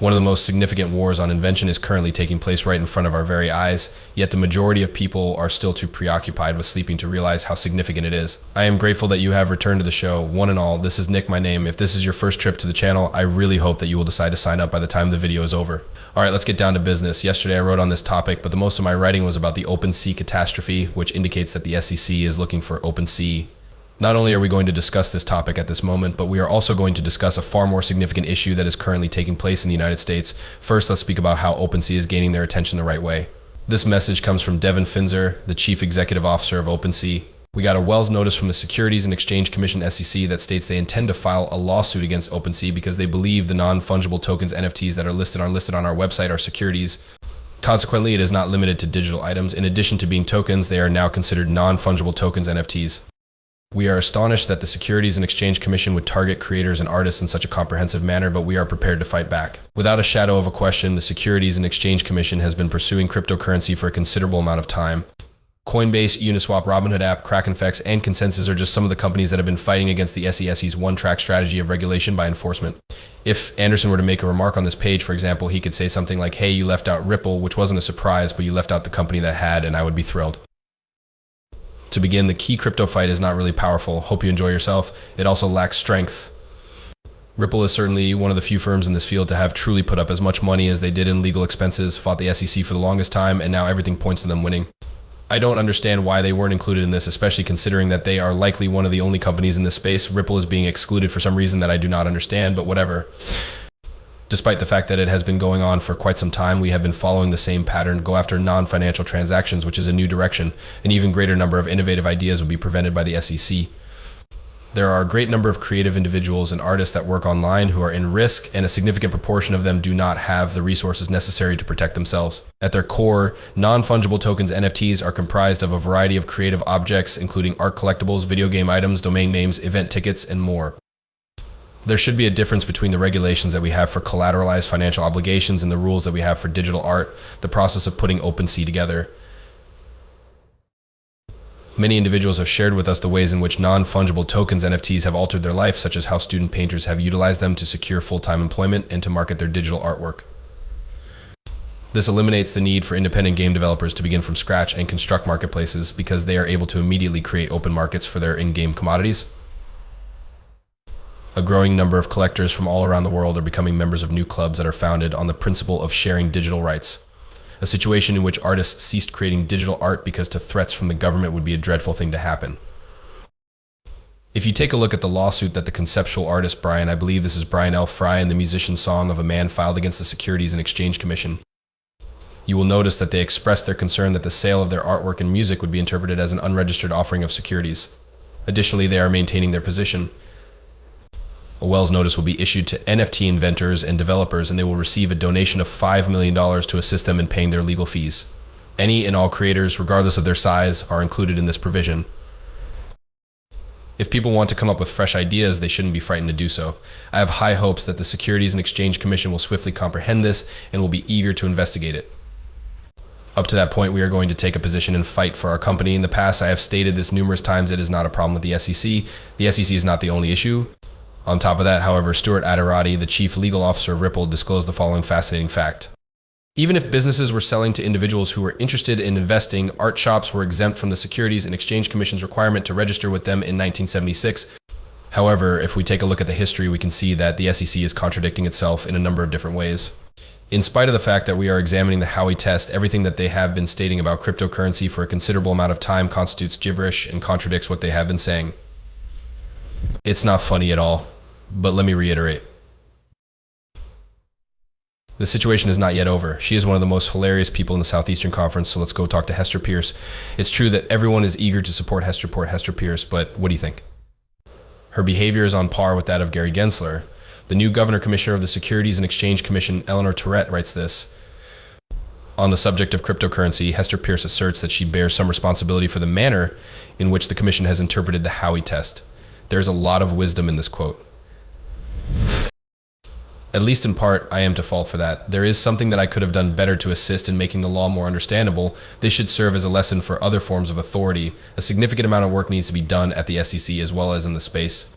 One of the most significant wars on invention is currently taking place right in front of our very eyes, yet the majority of people are still too preoccupied with sleeping to realize how significant it is. I am grateful that you have returned to the show. One and all, this is Nick, my name. If this is your first trip to the channel, I really hope that you will decide to sign up by the time the video is over. Alright, let's get down to business. Yesterday I wrote on this topic, but the most of my writing was about the OpenSea catastrophe, which indicates that the SEC is looking for OpenSea. Not only are we going to discuss this topic at this moment, but we are also going to discuss a far more significant issue that is currently taking place in the United States. First, let's speak about how OpenSea is gaining their attention the right way. This message comes from Devin Finzer, the Chief Executive Officer of OpenSea. We got a Wells notice from the Securities and Exchange Commission SEC that states they intend to file a lawsuit against OpenSea because they believe the non-fungible tokens NFTs that are listed on our website are securities. Consequently, it is not limited to digital items. In addition to being tokens, they are now considered non-fungible tokens NFTs. We are astonished that the Securities and Exchange Commission would target creators and artists in such a comprehensive manner, but we are prepared to fight back. Without a shadow of a question, the Securities and Exchange Commission has been pursuing cryptocurrency for a considerable amount of time. Coinbase, Uniswap, Robinhood app, Krakenfex, and Consensus are just some of the companies that have been fighting against the SEC's one-track strategy of regulation by enforcement. If Anderson were to make a remark on this page, for example, he could say something like, "Hey, you left out Ripple," which wasn't a surprise, but you left out the company that had, and I would be thrilled. To begin, the key crypto fight is not really powerful. Hope you enjoy yourself. It also lacks strength. Ripple is certainly one of the few firms in this field to have truly put up as much money as they did in legal expenses, fought the SEC for the longest time, and now everything points to them winning. I don't understand why they weren't included in this, especially considering that they are likely one of the only companies in this space. Ripple is being excluded for some reason that I do not understand, but whatever. Despite the fact that it has been going on for quite some time, we have been following the same pattern: go after non-financial transactions, which is a new direction. An even greater number of innovative ideas would be prevented by the SEC. There are a great number of creative individuals and artists that work online who are in risk, and a significant proportion of them do not have the resources necessary to protect themselves. At their core, non-fungible tokens NFTs are comprised of a variety of creative objects, including art collectibles, video game items, domain names, event tickets, and more. There should be a difference between the regulations that we have for collateralized financial obligations and the rules that we have for digital art, the process of putting OpenSea together. Many individuals have shared with us the ways in which non-fungible tokens NFTs have altered their life, such as how student painters have utilized them to secure full-time employment and to market their digital artwork. This eliminates the need for independent game developers to begin from scratch and construct marketplaces because they are able to immediately create open markets for their in-game commodities. A growing number of collectors from all around the world are becoming members of new clubs that are founded on the principle of sharing digital rights. A situation in which artists ceased creating digital art because to threats from the government would be a dreadful thing to happen. If you take a look at the lawsuit that the conceptual artist Brian, I believe this is Brian L. Fry, and the musician Song of a Man filed against the Securities and Exchange Commission, you will notice that they expressed their concern that the sale of their artwork and music would be interpreted as an unregistered offering of securities. Additionally, they are maintaining their position. A Wells notice will be issued to NFT inventors and developers, and they will receive a donation of $5 million to assist them in paying their legal fees. Any and all creators, regardless of their size, are included in this provision. If people want to come up with fresh ideas, they shouldn't be frightened to do so. I have high hopes that the Securities and Exchange Commission will swiftly comprehend this and will be eager to investigate it. Up to that point, we are going to take a position and fight for our company. In the past, I have stated this numerous times. It is not a problem with the SEC. The SEC is not the only issue. On top of that, however, Stuart Adirati, the chief legal officer of Ripple, disclosed the following fascinating fact. Even if businesses were selling to individuals who were interested in investing, art shops were exempt from the Securities and Exchange Commission's requirement to register with them in 1976. However, if we take a look at the history, we can see that the SEC is contradicting itself in a number of different ways. In spite of the fact that we are examining the Howey test, everything that they have been stating about cryptocurrency for a considerable amount of time constitutes gibberish and contradicts what they have been saying. It's not funny at all. But let me reiterate. The situation is not yet over. She is one of the most hilarious people in the Southeastern Conference, so let's go talk to Hester Pierce. It's true that everyone is eager to support Hester Pierce, but what do you think? Her behavior is on par with that of Gary Gensler. The new Governor Commissioner of the Securities and Exchange Commission, Eleanor Tourette, writes this. On the subject of cryptocurrency, Hester Pierce asserts that she bears some responsibility for the manner in which the Commission has interpreted the Howey test. There's a lot of wisdom in this quote. At least in part, I am to fault for that. There is something that I could have done better to assist in making the law more understandable. This should serve as a lesson for other forms of authority. A significant amount of work needs to be done at the SEC as well as in the space.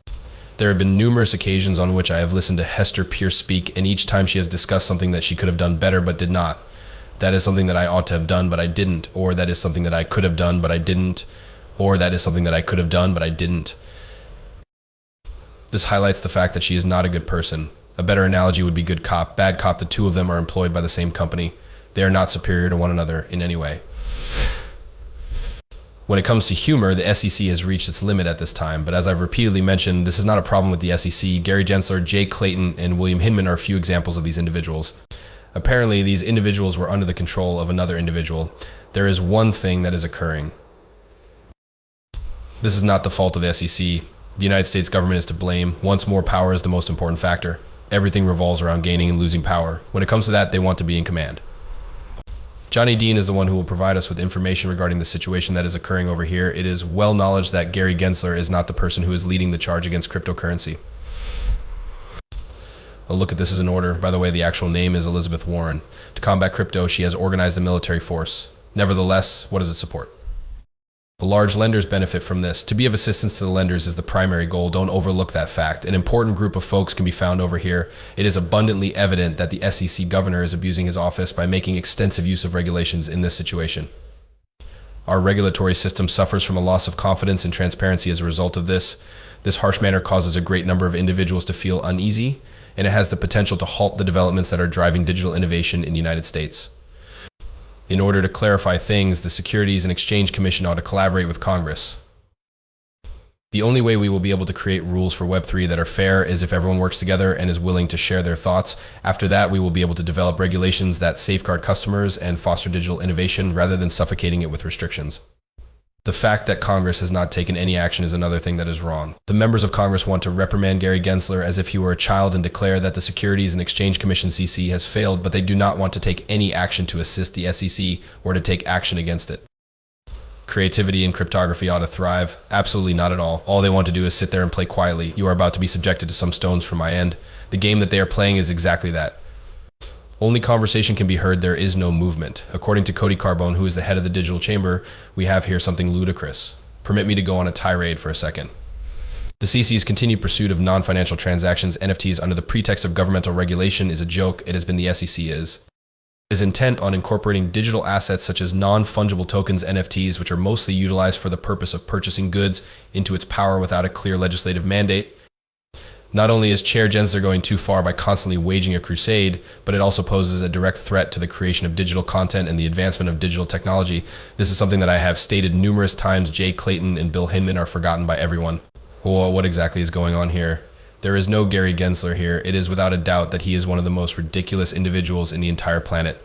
There have been numerous occasions on which I have listened to Hester Pierce speak, and each time she has discussed something that she could have done better but did not. That is something that I ought to have done but I didn't, or that is something that I could have done but I didn't, or that is something that I could have done but I didn't. This highlights the fact that she is not a good person. A better analogy would be good cop, bad cop. The two of them are employed by the same company. They are not superior to one another in any way. When it comes to humor, the SEC has reached its limit at this time, but as I've repeatedly mentioned, this is not a problem with the SEC. Gary Gensler, Jay Clayton, and William Hinman are a few examples of these individuals. Apparently, these individuals were under the control of another individual. There is one thing that is occurring. This is not the fault of the SEC. The United States government is to blame. Once more, power is the most important factor. Everything revolves around gaining and losing power. When it comes to that, they want to be in command. Johnny Dean is the one who will provide us with information regarding the situation that is occurring over here. It is well knowledge that Gary Gensler is not the person who is leading the charge against cryptocurrency. A look at this is in order. By the way, the actual name is Elizabeth Warren. To combat crypto, she has organized a military force. Nevertheless, what does it support? The large lenders benefit from this. To be of assistance to the lenders is the primary goal. Don't overlook that fact. An important group of folks can be found over here. It is abundantly evident that the SEC governor is abusing his office by making extensive use of regulations in this situation. Our regulatory system suffers from a loss of confidence and transparency as a result of this. This harsh manner causes a great number of individuals to feel uneasy, and it has the potential to halt the developments that are driving digital innovation in the United States. In order to clarify things, the Securities and Exchange Commission ought to collaborate with Congress. The only way we will be able to create rules for Web3 that are fair is if everyone works together and is willing to share their thoughts. After that, we will be able to develop regulations that safeguard customers and foster digital innovation rather than suffocating it with restrictions. The fact that Congress has not taken any action is another thing that is wrong. The members of Congress want to reprimand Gary Gensler as if he were a child and declare that the Securities and Exchange Commission CC has failed, but they do not want to take any action to assist the SEC or to take action against it. Creativity in cryptography ought to thrive. Absolutely not at all. All they want to do is sit there and play quietly. You are about to be subjected to some stones from my end. The game that they are playing is exactly that. Only conversation can be heard, there is no movement. According to Cody Carbone, who is the head of the Digital Chamber, we have here something ludicrous. Permit me to go on a tirade for a second. The CC's continued pursuit of non-financial transactions, NFTs, under the pretext of governmental regulation is a joke. It has been the SEC is. It is intent on incorporating digital assets such as non-fungible tokens, NFTs, which are mostly utilized for the purpose of purchasing goods, into its power without a clear legislative mandate. Not only is Chair Gensler going too far by constantly waging a crusade, but it also poses a direct threat to the creation of digital content and the advancement of digital technology. This is something that I have stated numerous times. Jay Clayton and Bill Hinman are forgotten by everyone. Well, what exactly is going on here? There is no Gary Gensler here. It is without a doubt that he is one of the most ridiculous individuals in the entire planet.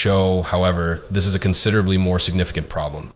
However, this is a considerably more significant problem.